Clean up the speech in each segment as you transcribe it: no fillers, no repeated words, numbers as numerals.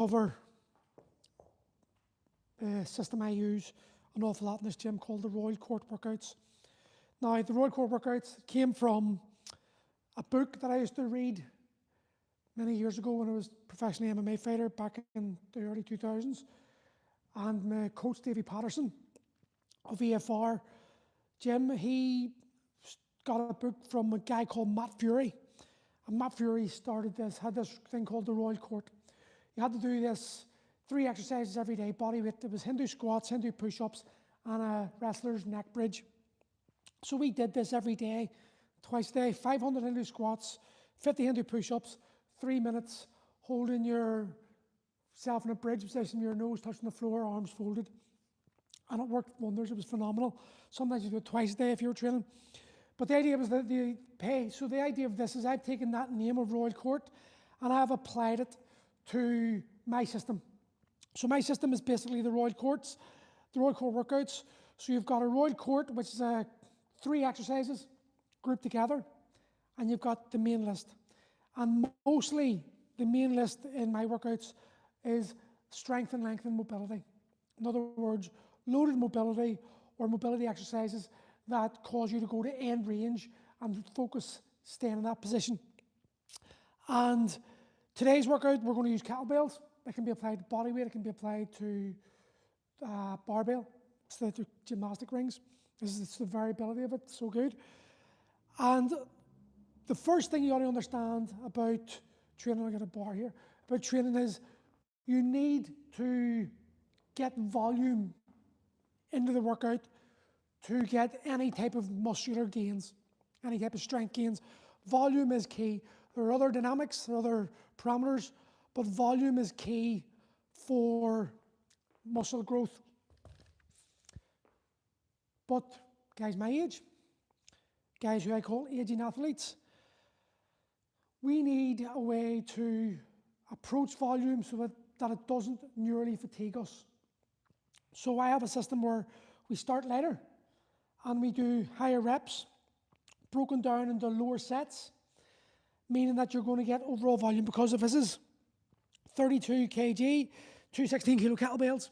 cover a system I use an awful lot in this gym called the Royal Court Workouts. Now, the Royal Court Workouts came from a book that I used to read many years ago when I was a professional MMA fighter back in the early 2000s. And my coach, Davey Patterson of EFR Gym, he got a book from a guy called Matt Fury. And Matt Fury had this thing called the Royal Court. You had to do this 3 exercises every day, body weight. It was Hindu squats, Hindu push-ups, and a wrestler's neck bridge. So we did this every day, twice a day, 500 Hindu squats, 50 Hindu push-ups, 3 minutes, holding yourself in a bridge position, your nose touching the floor, arms folded. And it worked wonders, it was phenomenal. Sometimes you do it twice a day if you were training. But the idea was that the pay. So the idea of this is I've taken that name of Royal Court and I've applied it to my system. So my system is basically the Royal Courts, the Royal Court workouts. So you've got a Royal Court, which is 3 exercises grouped together, and you've got the main list. And mostly the main list in my workouts is strength and length and mobility. In other words, loaded mobility or mobility exercises that cause you to go to end range and focus staying in that position. And today's workout, we're going to use kettlebells. It can be applied to body weight, it can be applied to barbell, it's the gymnastic rings. It's the variability of it, so good. And the first thing you ought to understand about training, I'll get a bar here, about training is you need to get volume into the workout to get any type of muscular gains, any type of strength gains. Volume is key. There are other dynamics, there are other parameters, but volume is key for muscle growth. But guys my age, guys who I call aging athletes, we need a way to approach volume so that it doesn't nearly fatigue us. So I have a system where we start lighter and we do higher reps, broken down into lower sets, meaning that you're going to get overall volume, because if this is 32 kg, 2 16 kilo kettlebells,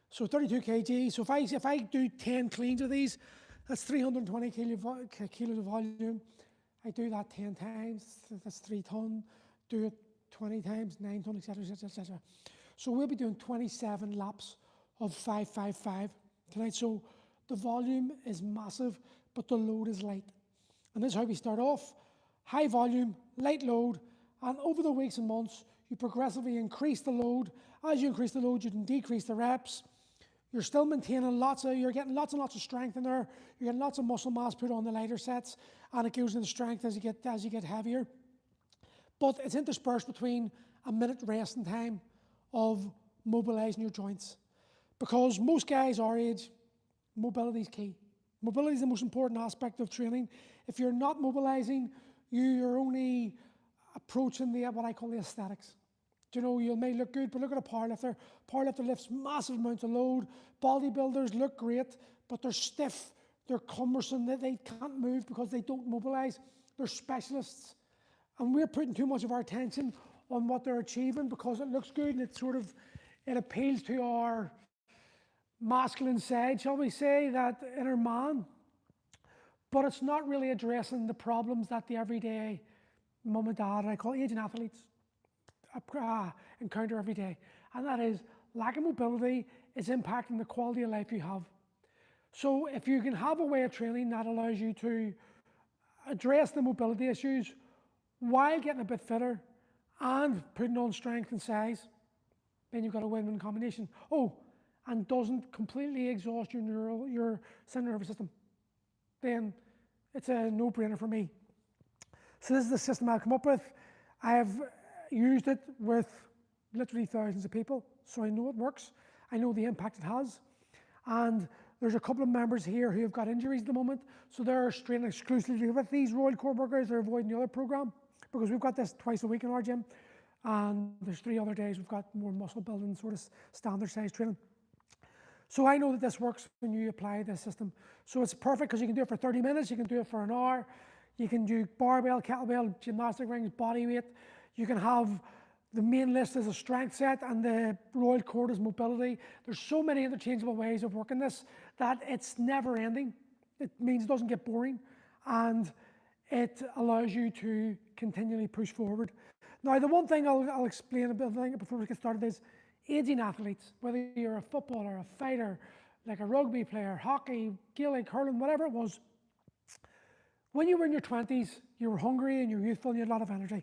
so 32 kg, so if I do 10 cleans of these, that's 320 kilos of volume. I do that 10 times, that's 3 ton, do it 20 times, 9 ton, etc., etc., etc. So we'll be doing 27 laps of 555 tonight. So the volume is massive, but the load is light. And this is how we start off. High volume, light load, and over the weeks and months, you progressively increase the load. As you increase the load, you can decrease the reps. You're still maintaining you're getting lots and lots of strength in there. You're getting lots of muscle mass put on the lighter sets, and it goes into strength as you get heavier. But it's interspersed between a minute resting time of mobilizing your joints. Because most guys our age, mobility is key. Mobility is the most important aspect of training. If you're not mobilizing, you're only approaching what I call the aesthetics. You know, you may look good, but look at a powerlifter. Powerlifter lifts massive amounts of load. Bodybuilders look great, but they're stiff, they're cumbersome, they can't move because they don't mobilize. They're specialists. And we're putting too much of our attention on what they're achieving because it looks good and it appeals to our masculine side, shall we say, that inner man. But it's not really addressing the problems that the everyday mum and dad, and I call aging athletes, encounter every day. And that is lack of mobility is impacting the quality of life you have. So if you can have a way of training that allows you to address the mobility issues while getting a bit fitter and putting on strength and size, then you've got a win-win combination. Oh, and doesn't completely exhaust your central nervous system, then it's a no-brainer for me. So this is the system I've come up with. I have used it with literally thousands of people, so I know it works. I know the impact it has. And there's a couple of members here who have got injuries at the moment, so they're training exclusively with these Royal Court workouts. They're avoiding the other program because we've got this twice a week in our gym, and there's 3 other days we've got more muscle building, sort of standard size training. So I know that this works when you apply this system. So it's perfect because you can do it for 30 minutes, you can do it for an hour, you can do barbell, kettlebell, gymnastic rings, body weight. You can have The main list is a strength set and the Royal Court is mobility. There's so many interchangeable ways of working this that it's never ending. It means it doesn't get boring and it allows you to continually push forward. Now, the one thing I'll explain a bit before we get started is aging athletes, whether you're a footballer, a fighter, like a rugby player, hockey, Gaelic, hurling, whatever it was, when you were in your 20s, you were hungry and you were youthful and you had a lot of energy.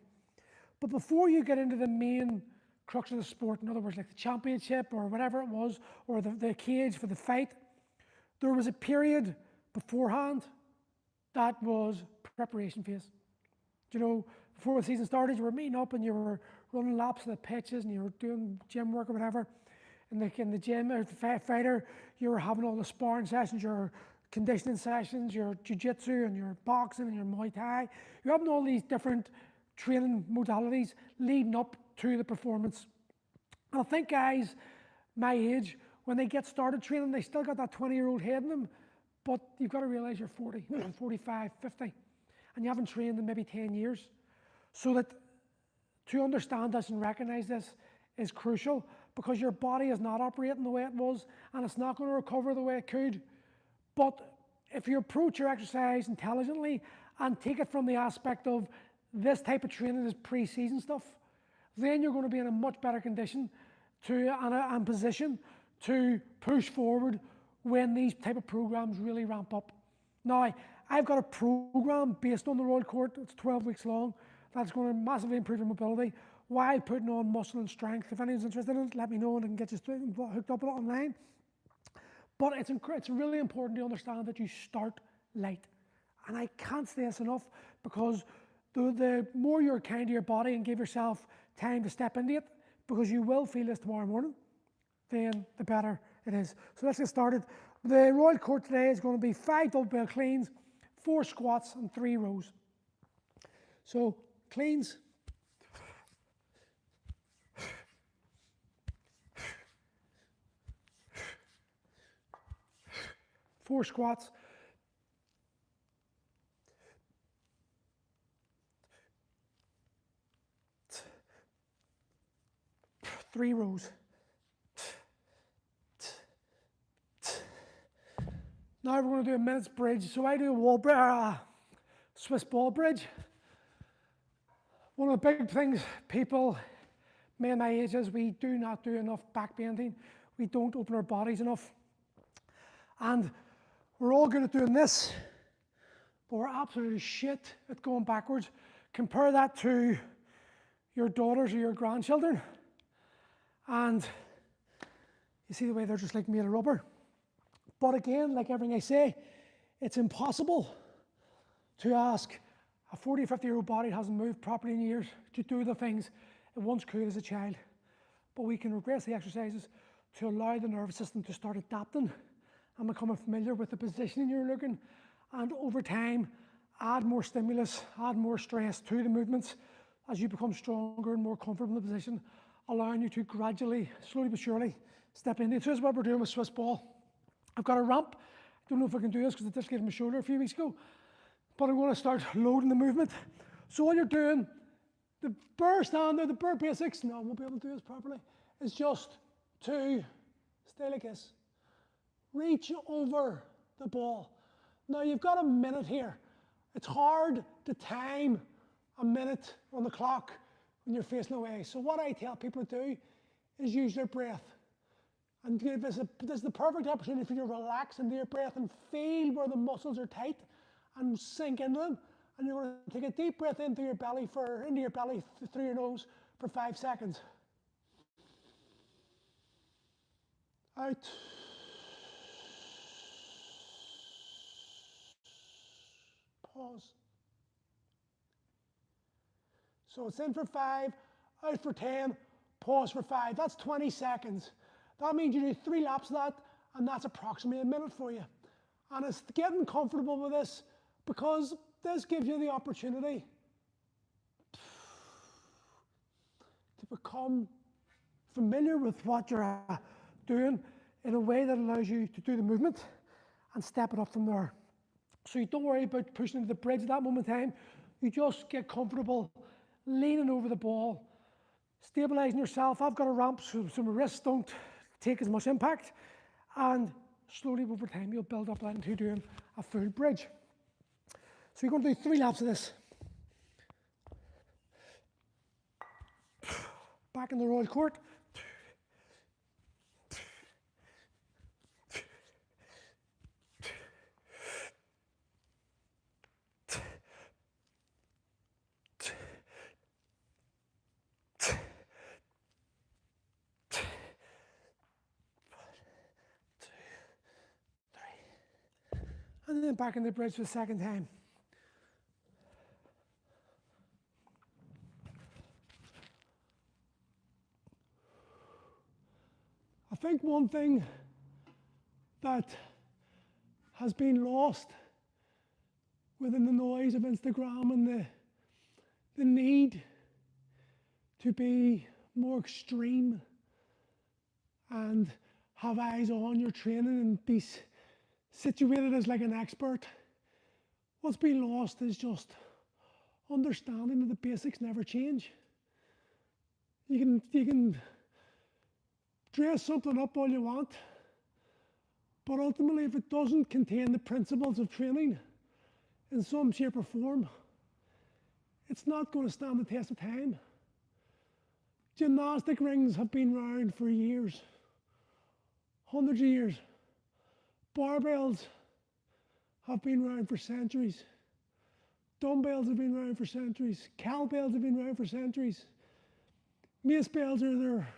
But before you get into the main crux of the sport, in other words, like the championship or whatever it was, or the cage for the fight, there was a period beforehand that was preparation phase. You know, before the season started, you were meeting up and you were running laps of the pitches and you were doing gym work or whatever. In the gym, or the fighter, you were having all the sparring sessions, your conditioning sessions, your jiu-jitsu and your boxing and your Muay Thai. You're having all these different training modalities leading up to the performance. And I think guys my age, when they get started training, they still got that 20-year-old head in them, but you've got to realize you're 40, 45, 50, and you haven't trained in maybe 10 years. So that to understand this and recognize this is crucial, because your body is not operating the way it was, and it's not going to recover the way it could. But if you approach your exercise intelligently and take it from the aspect of this type of training is pre-season stuff, then you're going to be in a much better condition and position to push forward when these type of programs really ramp up. Now, I've got a program based on the Royal Court. It's 12 weeks long. That's going to massively improve your mobility while putting on muscle and strength. If anyone's interested in it, let me know and I can get you hooked up with it online. But it's really important to understand that you start light. And I can't say this enough, because the more you're kind to your body and give yourself time to step into it, because you will feel this tomorrow morning, then the better it is. So let's get started. The Royal Court today is going to be 5 double bell cleans, 4 squats and 3 rows. So cleans. 4 squats. 3 rows. Now we're going to do a minute's bridge. So I do a Swiss ball bridge. One of the big things people, men my age, is we do not do enough back bending. We don't open our bodies enough. And we're all good at doing this, but we're absolutely shit at going backwards. Compare that to your daughters or your grandchildren, and you see the way they're just like made of rubber. But again, like everything I say, it's impossible to ask a 40 or 50-year-old body that hasn't moved properly in years to do the things it once could as a child. But we can regress the exercises to allow the nervous system to start adapting and becoming familiar with the positioning you're looking, and over time add more stimulus, add more stress to the movements as you become stronger and more comfortable in the position, allowing you to gradually, slowly but surely, step into it. So this is what we're doing with Swiss ball. I've got a ramp. I don't know if I can do this because I dislocated my shoulder a few weeks ago, but I'm going to start loading the movement. So all you're doing, the bare stand there, the bare basics, no, I won't be able to do this properly, is just to stay like this. Reach over the ball. Now you've got a minute here. It's hard to time a minute on the clock when you're facing away. So what I tell people to do is use their breath. And this is the perfect opportunity for you to relax into your breath and feel where the muscles are tight and sink into them. And you're going to take a deep breath into your belly through your nose for 5 seconds. Out. Pause. So it's in for 5, out for 10, pause for 5. That's 20 seconds. That means you do 3 laps of that, and that's approximately a minute for you. And it's getting comfortable with this, because this gives you the opportunity to become familiar with what you're doing in a way that allows you to do the movement and step it up from there. So you don't worry about pushing into the bridge at that moment in time. You just get comfortable leaning over the ball, stabilising yourself. I've got a ramp so my wrists don't take as much impact, and slowly over time you'll build up that into doing a full bridge. So you're going to do 3 laps of this. Back in the Royal Court. And then back in the bridge for the second time. I think one thing that has been lost within the noise of Instagram and the need to be more extreme and have eyes on your training and be situated as like an expert, what's been lost is just understanding that the basics never change. You can dress something up all you want, but ultimately if it doesn't contain the principles of training in some shape or form, it's not going to stand the test of time. Gymnastic rings have been around for years, hundreds of years. Barbells have been around for centuries. Dumbbells have been around for centuries. Cowbells have been around for centuries. Mace bells are their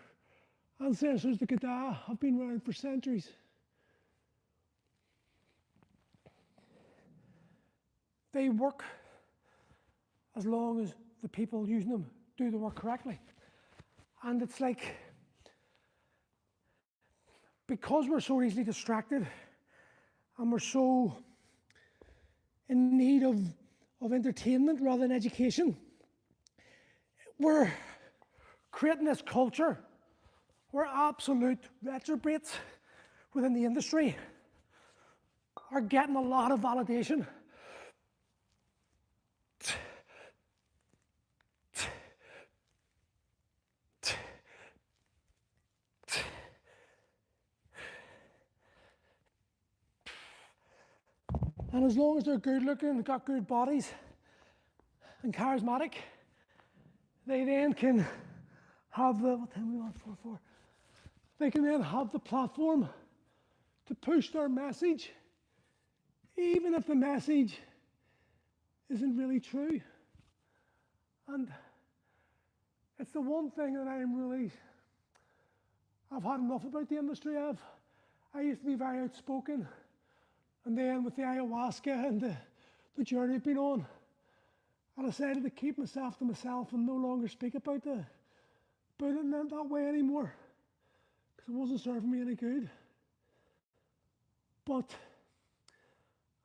ancestors, the Gada, have been around for centuries. They work as long as the people using them do the work correctly. And it's like, because we're so easily distracted and we're so in need of entertainment rather than education, we're creating this culture where absolute retrobates within the industry are getting a lot of validation. And as long as they're good looking, got good bodies, and charismatic, they then can have the, what time we want for? They can then have the platform to push their message, even if the message isn't really true. And it's the one thing that I've had enough about the industry of. I used to be very outspoken, and then with the ayahuasca and the journey I've been on, I decided to keep myself to myself and no longer speak about it in that way anymore, because it wasn't serving me any good. But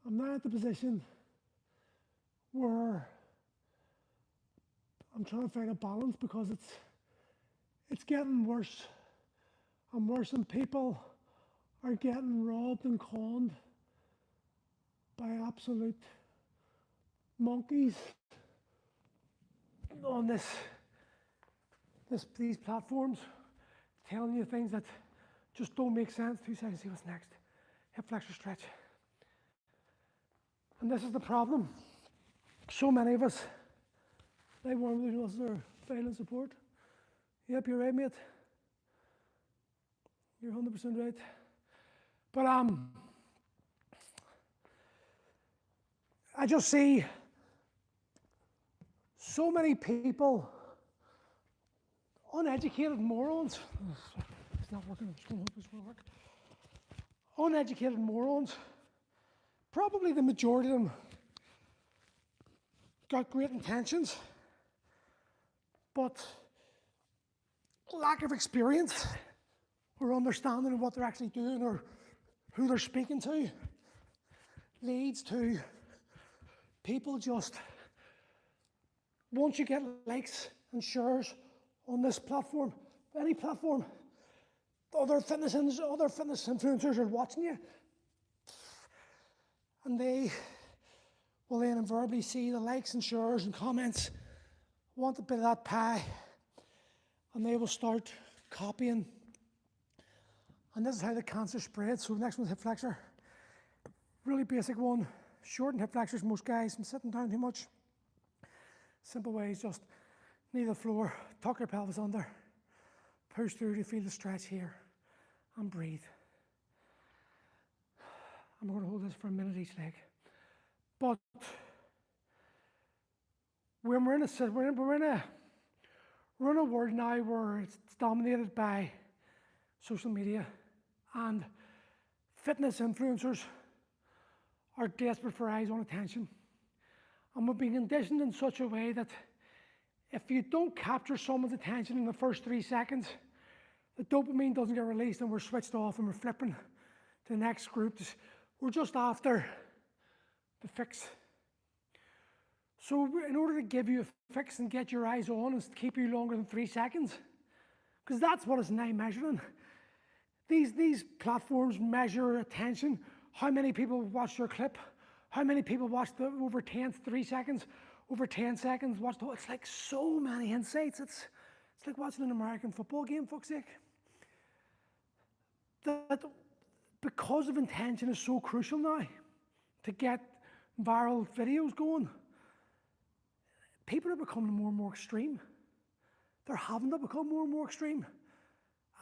I'm now at the position where I'm trying to find a balance, because it's getting worse and worse, and people are getting robbed and conned by absolute monkeys on these platforms, telling you things that just don't make sense. 2 seconds, see what's next. Hip flexor stretch. And this is the problem. So many of us, they warm muscles are failing support. Yep, you're right, mate. You're 100% right. But I just see so many people, uneducated morons. It's not working. I'm just going to hope it's going to work. Uneducated morons. Probably the majority of them got great intentions, but lack of experience or understanding of what they're actually doing or who they're speaking to leads to people just, once you get likes and shares on this platform, any platform, other fitness influencers are watching you, and they will then invariably see the likes and shares and comments, want a bit of that pie, and they will start copying. And this is how the cancer spreads. So the next one's hip flexor. Really basic one. Shorten hip flexors, most guys, from sitting down too much. Simple way is just knee to the floor, tuck your pelvis under, push through to feel the stretch here, and breathe. I'm going to hold this for a minute each leg. But when we're in a world now where it's dominated by social media, and fitness influencers are desperate for eyes on attention. And we're being conditioned in such a way that if you don't capture someone's attention in the first 3 seconds, the dopamine doesn't get released and we're switched off and we're flipping to the next group. We're just after the fix. So in order to give you a fix and get your eyes on and keep you longer than 3 seconds, because that's what it's now measuring. These platforms measure attention, how many people watch your clip, how many people watch the over 3 seconds, over 10 seconds, it's like so many insights. It's like watching an American football game, fuck's sake. That because of intention is so crucial now to get viral videos going, people are becoming more and more extreme. They're having to become more and more extreme.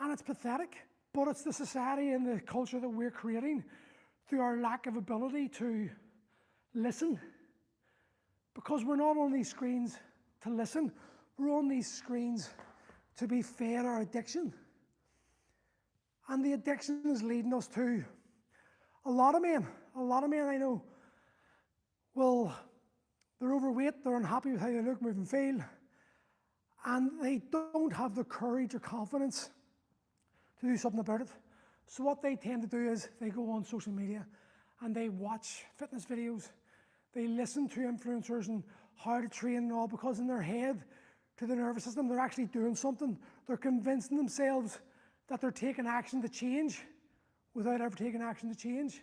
And it's pathetic, but it's the society and the culture that we're creating through our lack of ability to listen. Because we're not on these screens to listen, we're on these screens to be fed our addiction. And the addiction is leading us to a lot of men I know, they're overweight, they're unhappy with how they look, move and feel, and they don't have the courage or confidence to do something about it. So what they tend to do is they go on social media and they watch fitness videos. They listen to influencers and how to train and all, because in their head, to the nervous system, they're actually doing something. They're convincing themselves that they're taking action to change without ever taking action to change.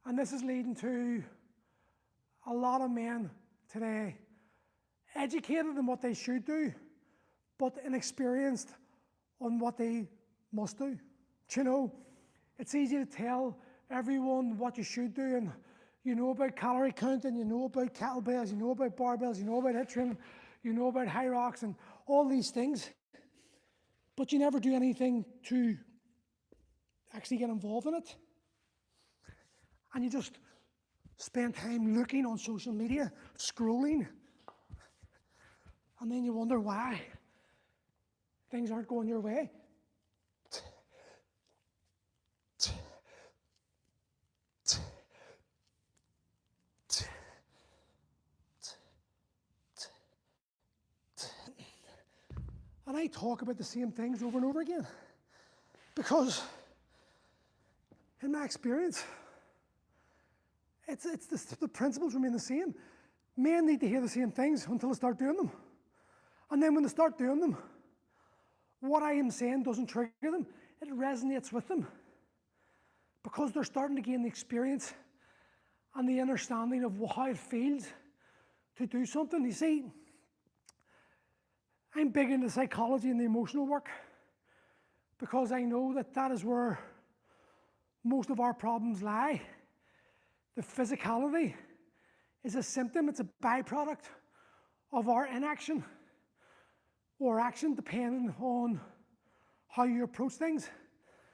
And this is leading to a lot of men today educated in what they should do, but inexperienced on what they must do. Do you know, it's easy to tell everyone what you should do, and you know about calorie counting, you know about kettlebells, you know about barbells, you know about HIIT training, you know about high rocks and all these things, but you never do anything to actually get involved in it. And you just spend time looking on social media, scrolling, and then you wonder why things aren't going your way. And I talk about the same things over and over again, because in my experience, the principles remain the same. Men need to hear the same things until they start doing them. And then when they start doing them, what I am saying doesn't trigger them, it resonates with them. Because they're starting to gain the experience and the understanding of how it feels to do something. You see, I'm big into psychology and the emotional work, because I know that that is where most of our problems lie. The physicality is a symptom, it's a byproduct of our inaction or action, depending on how you approach things.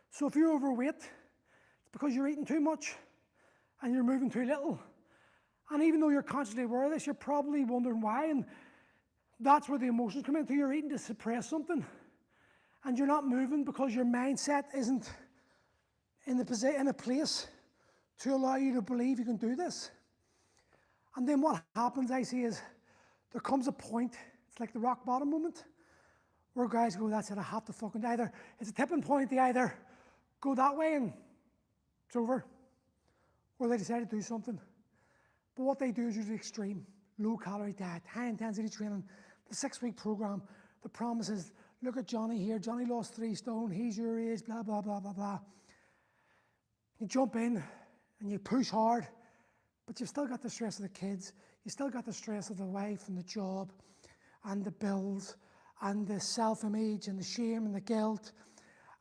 So if you're overweight, it's because you're eating too much and you're moving too little. And even though you're consciously aware of this, you're probably wondering why, and that's where the emotions come into. You're eating to suppress something, and you're not moving because your mindset isn't in a place to allow you to believe you can do this. And then what happens, I see, is there comes a point, it's like the rock bottom moment, where guys go, that's it, I have to fucking either, it's a tipping point, they either go that way and it's over, or they decide to do something. But what they do is usually extreme, low calorie diet, high intensity training, the 6-week program. The promise is, look at Johnny here, Johnny lost 3 stone, he's your age, blah, blah, blah, blah, blah. You jump in and you push hard, but you've still got the stress of the kids, you still got the stress of the wife and the job and the bills and the self-image and the shame and the guilt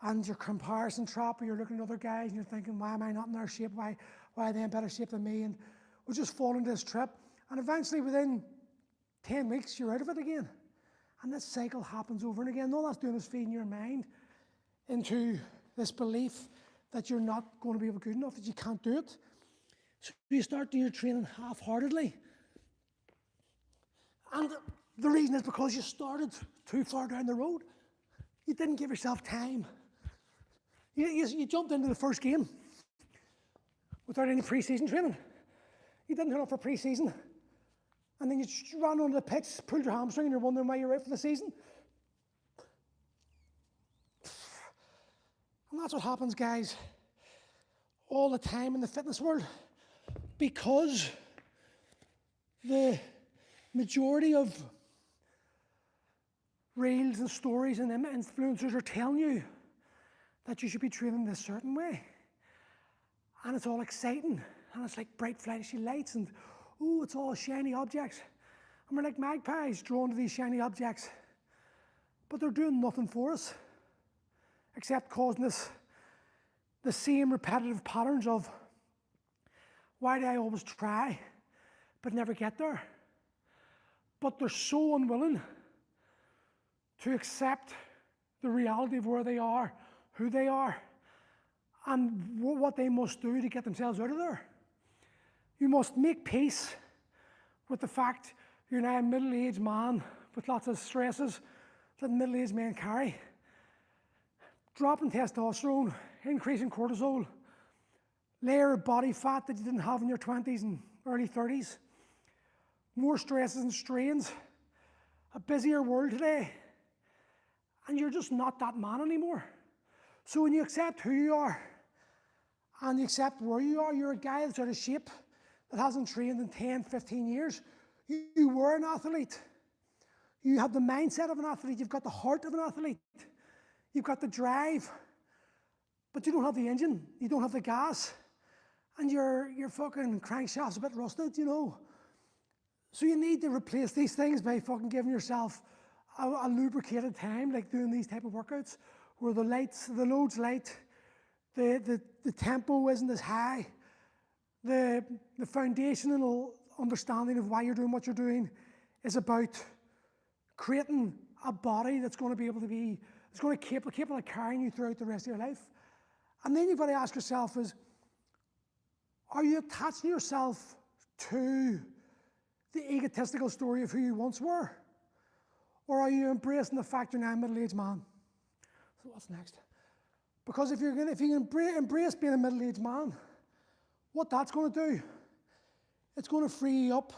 and your comparison trap where you're looking at other guys and you're thinking, why am I not in their shape? Why are they in better shape than me? And we'll just fall into this trip. And eventually within 10 weeks, you're out of it again. And this cycle happens over and again. And all that's doing is feeding your mind into this belief that you're not going to be able to be good enough, that you can't do it. So you start doing your training half-heartedly. And the reason is because you started too far down the road. You didn't give yourself time. You jumped into the first game without any pre-season training. You didn't turn up for pre-season. And then you just ran onto the pitch, pulled your hamstring, and you're wondering why you're out for the season. And that's what happens, guys, all the time in the fitness world. Because the majority of reels and stories and influencers are telling you that you should be training this certain way. And it's all exciting. And it's like bright flashy lights and, ooh, it's all shiny objects. And we're like magpies drawn to these shiny objects. But they're doing nothing for us except causing us the same repetitive patterns of, why do I always try but never get there? But they're so unwilling to accept the reality of where they are, who they are, and what they must do to get themselves out of there. You must make peace with the fact you're now a middle-aged man with lots of stresses that middle-aged men carry. Dropping testosterone, increasing cortisol, layer of body fat that you didn't have in your 20s and early 30s, more stresses and strains, a busier world today, and you're just not that man anymore. So when you accept who you are, and you accept where you are, you're a guy that's out of shape, that hasn't trained in 10, 15 years. You were an athlete. You have the mindset of an athlete. You've got the heart of an athlete. You've got the drive, but you don't have the engine. You don't have the gas. And your fucking crankshaft's a bit rusted, you know. So you need to replace these things by fucking giving yourself a lubricated time, like doing these type of workouts, where the load's light, the tempo isn't as high, the foundational understanding of why you're doing what you're doing is about creating a body that's going to be able to be, it's going to be capable of carrying you throughout the rest of your life. And then you've got to ask yourself is, are you attaching yourself to the egotistical story of who you once were? Or are you embracing the fact you're now a middle-aged man? So what's next? Because if you embrace being a middle-aged man, what that's going to do, it's going to free up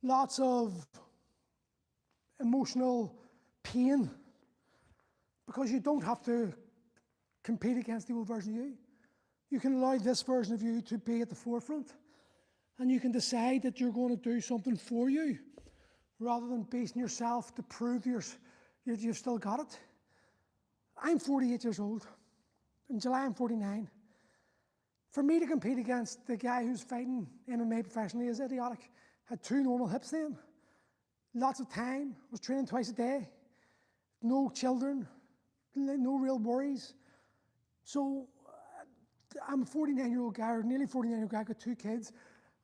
lots of emotional pain because you don't have to compete against the old version of you. You can allow this version of you to be at the forefront, and you can decide that you're going to do something for you rather than basing yourself to prove you've still got it. I'm 48 years old. In July, I'm 49. For me to compete against the guy who's fighting MMA professionally is idiotic. Had 2 normal hips then, lots of time, was training twice a day, no children, no real worries. So I'm a 49-year-old guy, or nearly 49-year-old guy, got 2 kids.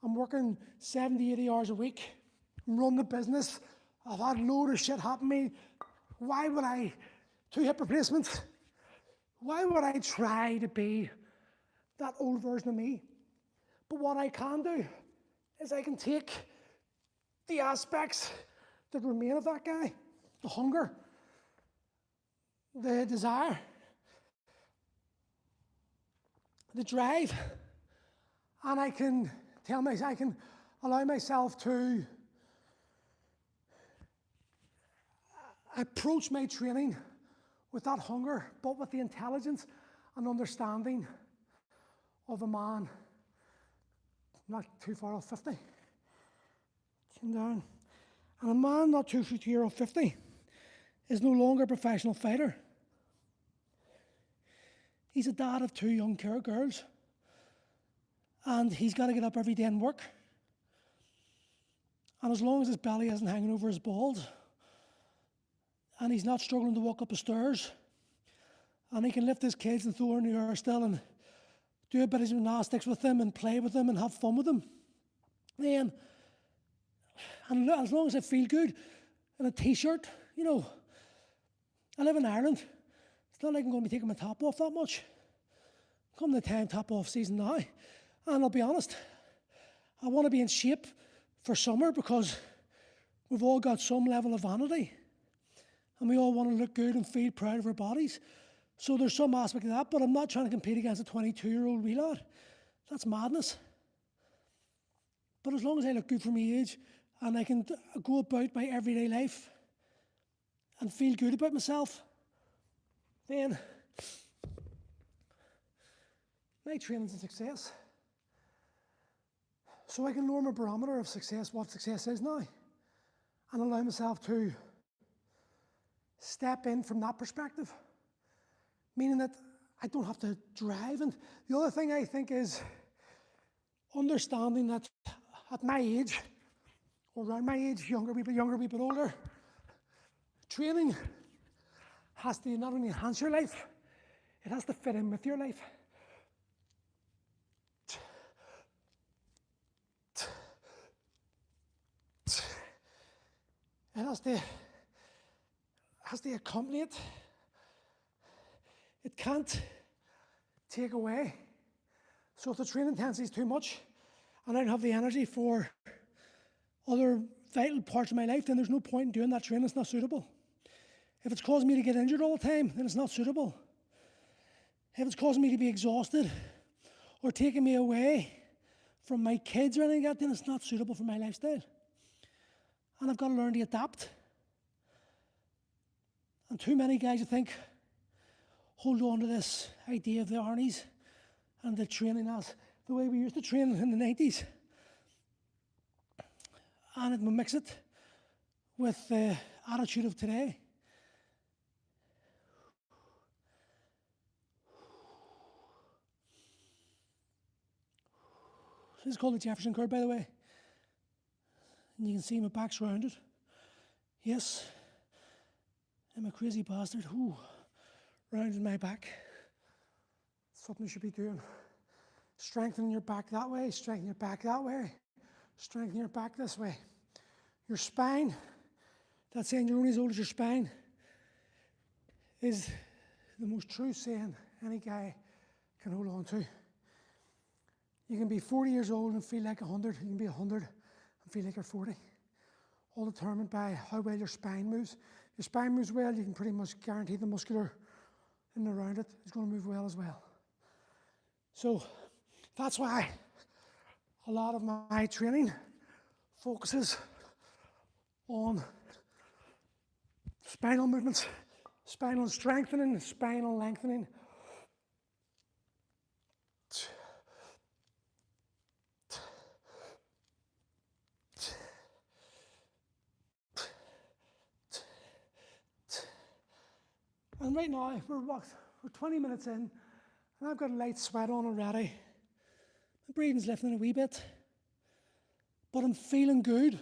I'm working 70, 80 hours a week. I'm running the business. I've had a load of shit happen to me. Why would I, 2 hip replacements, why would I try to be that old version of me? But what I can do is I can take the aspects that remain of that guy, the hunger, the desire, the drive, and I can allow myself to approach my training with that hunger, but with the intelligence and understanding of a man not too far off 50. Chin down. And a man not too far off 50 is no longer a professional fighter. He's a dad of 2 young girls. And he's got to get up every day and work. And as long as his belly isn't hanging over his balls, and he's not struggling to walk up the stairs, and he can lift his kids and throw her in the air still and do a bit of gymnastics with them and play with them and have fun with them, then, and as long as I feel good in a t-shirt, I live in Ireland. It's not like I'm going to be taking my top off that much. Come the time top off season now, and I'll be honest, I want to be in shape for summer because we've all got some level of vanity, and we all want to look good and feel proud of our bodies. So there's some aspect of that, but I'm not trying to compete against a 22-year-old wee lad. That's madness. But as long as I look good for my age and I can go about my everyday life and feel good about myself, then my training's a success. So I can lower my barometer of success, what success is now, and allow myself to step in from that perspective, meaning that I don't have to drive. And the other thing I think is understanding that at my age, or around my age, younger, wee bit older, training has to not only enhance your life, it has to fit in with your life. It has to accompany it. It can't take away. So if the training intensity is too much and I don't have the energy for other vital parts of my life, then there's no point in doing that training. It's not suitable. If it's causing me to get injured all the time, then it's not suitable. If it's causing me to be exhausted or taking me away from my kids or anything like that, then it's not suitable for my lifestyle. And I've got to learn to adapt. And too many guys, I think, hold on to this idea of the Arnies and the training as the way we used to train in the 90s. And it will mix it with the attitude of today. This is called the Jefferson curve, by the way. And you can see my back's rounded. Yes, I'm a crazy bastard. Ooh, rounded my back. Something you should be doing. Strengthening your back that way, strengthen your back that way, strengthen your back this way. Your spine, that saying you're only as old as your spine, is the most true saying any guy can hold on to. You can be 40 years old and feel like 100. You can be 100 and feel like you're 40. All determined by how well your spine moves. If your spine moves well, you can pretty much guarantee the muscular in and around it is going to move well as well. So that's why a lot of my training focuses on spinal movements, spinal strengthening, spinal lengthening. And right now, we're 20 minutes in, and I've got a light sweat on already. My breathing's lifting a wee bit, but I'm feeling good.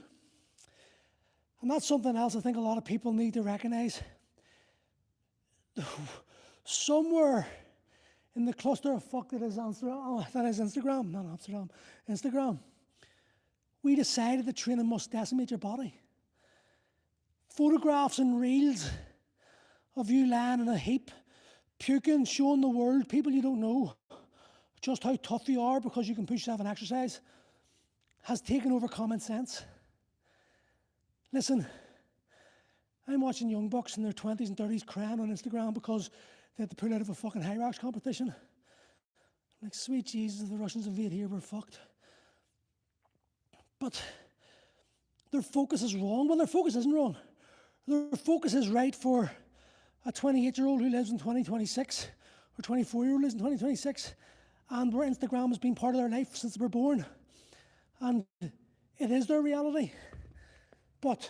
And that's something else I think a lot of people need to recognize. Somewhere in the cluster of fuck that is Instagram, we decided that training must decimate your body. Photographs and reels of you lying in a heap, puking, showing the world, people you don't know, just how tough you are because you can push yourself in exercise, has taken over common sense. Listen, I'm watching young bucks in their 20s and 30s crying on Instagram because they had to pull out of a fucking high rocks competition. Like, sweet Jesus, if the Russians invade here, we're fucked. But their focus is wrong. Well, their focus isn't wrong. Their focus is right for a 28-year-old who lives in 2026, or 24-year-old who lives in 2026, and where Instagram has been part of their life since they were born. And it is their reality. But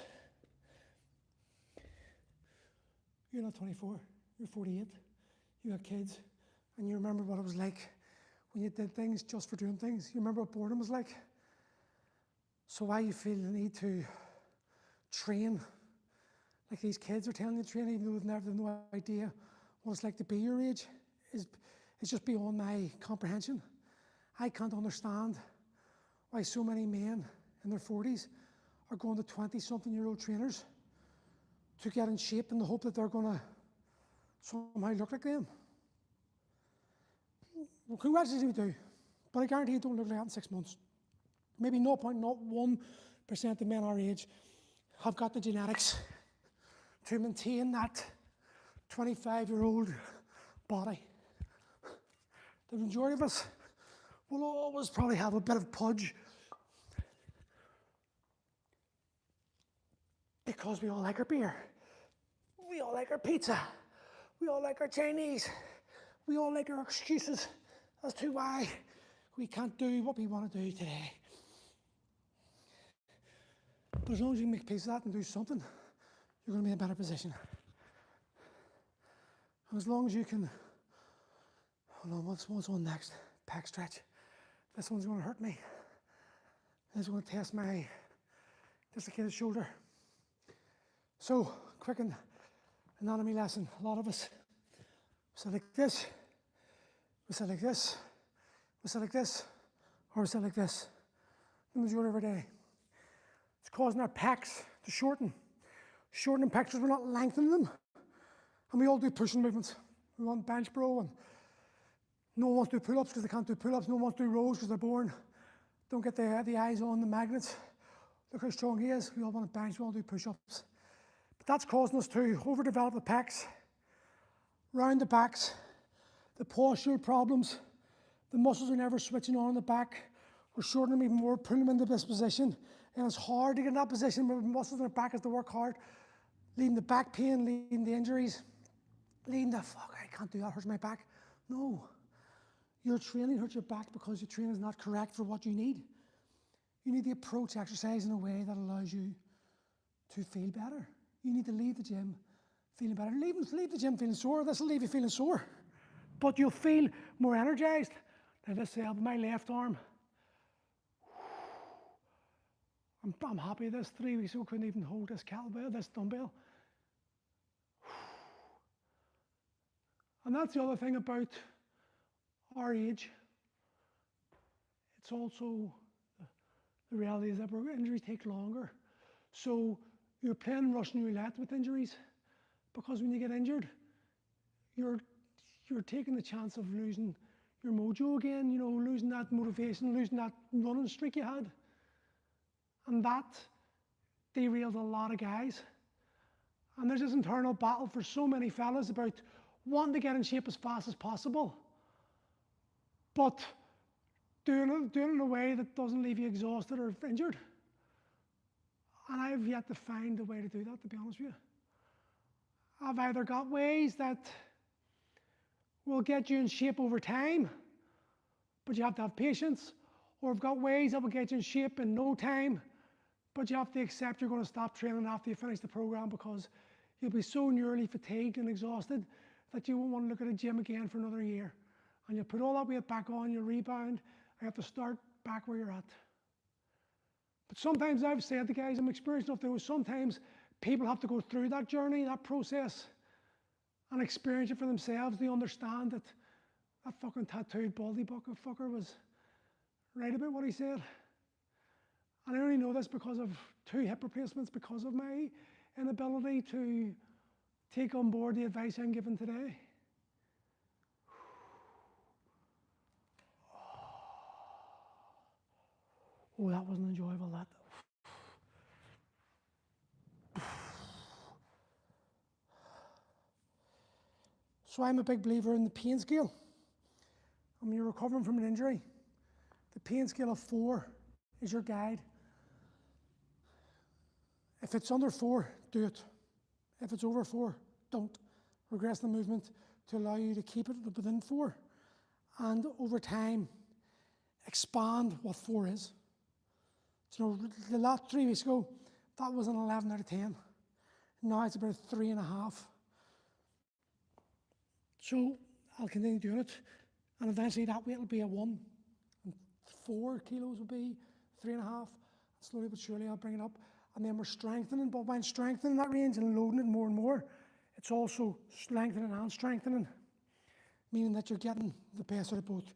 you're not 24, you're 48, you got kids, and you remember what it was like when you did things just for doing things. You remember what boredom was like. So why you feel the need to train like these kids are telling you to train, even though they've no idea what it's like to be your age, is just beyond my comprehension. I can't understand why so many men in their 40s are going to 20-something-year-old trainers to get in shape in the hope that they're going to somehow look like them. Well, congratulations if you do, but I guarantee you don't look like that in 6 months. Maybe 0.01% of men our age have got the genetics to maintain that 25-year-old body. The majority of us will always probably have a bit of pudge because we all like our beer, we all like our pizza, we all like our Chinese, we all like our excuses as to why we can't do what we want to do today. But as long as you can make peace of that and do something, you're going to be in a better position. And as long as you can, hold on, what's on next? Pec stretch. This one's going to hurt me. This is going to test my dislocated shoulder. So, quick anatomy lesson. A lot of us sit like this, we sit like this, we sit like this, or we sit like this the majority of our day. It's causing our pecs to shorten. Shortening pecs because we're not lengthening them. And we all do pushing movements. We want bench bro, and no one wants to do pull-ups because they can't do pull-ups. No one wants to do rows because they're boring. Don't get the eyes on the magnets. Look how strong he is. We all want to bench, we all do push-ups. But that's causing us to overdevelop the pecs, round the backs, the postural problems, the muscles are never switching on in the back. We're shortening them even more, pulling them into this position. And it's hard to get in that position where the muscles in the back have to work hard, leading to back pain, leading to injuries, leading to, fuck, I can't do that, hurts my back. No. Your training hurts your back because your training is not correct for what you need. You need to approach exercise in a way that allows you to feel better. You need to leave the gym feeling better. Leave the gym feeling sore. This will leave you feeling sore. But you'll feel more energized. Now this elbow, my left arm, I'm happy this 3 weeks ago couldn't even hold this kettlebell, this dumbbell. And that's the other thing about our age. It's also the reality is that our injuries take longer. So you're playing Russian roulette with injuries, because when you get injured, you're taking the chance of losing your mojo again, losing that motivation, losing that running streak you had. And that derails a lot of guys. And there's this internal battle for so many fellas about wanting to get in shape as fast as possible, but doing it in a way that doesn't leave you exhausted or injured. And I've yet to find a way to do that, to be honest with you. I've either got ways that will get you in shape over time, but you have to have patience, or I've got ways that will get you in shape in no time, but you have to accept you're going to stop training after you finish the program because you'll be so nearly fatigued and exhausted that you won't want to look at a gym again for another year. And you'll put all that weight back on, you'll rebound, and you have to start back where you're at. But sometimes I've said to guys, I'm experienced enough to know sometimes people have to go through that journey, that process, and experience it for themselves. They understand that that fucking tattooed baldy bucket fucker was right about what he said. And I only know this because of 2 hip replacements, because of my inability to take on board the advice I'm given today. Oh, that wasn't enjoyable, that. So I'm a big believer in the pain scale. When you're recovering from an injury, the pain scale of 4 is your guide. If it's under 4, do it. If it's over 4, don't. Regress the movement to allow you to keep it within 4. And over time, expand what 4 is. So the last 3 weeks ago, that was an 11 out of 10. Now it's about 3.5. So I'll continue doing it, and eventually that weight will be a 1, and 4 kilos will be 3.5. Slowly but surely I'll bring it up, and then we're strengthening. But when strengthening that range and loading it more and more, it's also lengthening and strengthening, meaning that you're getting the best out of both.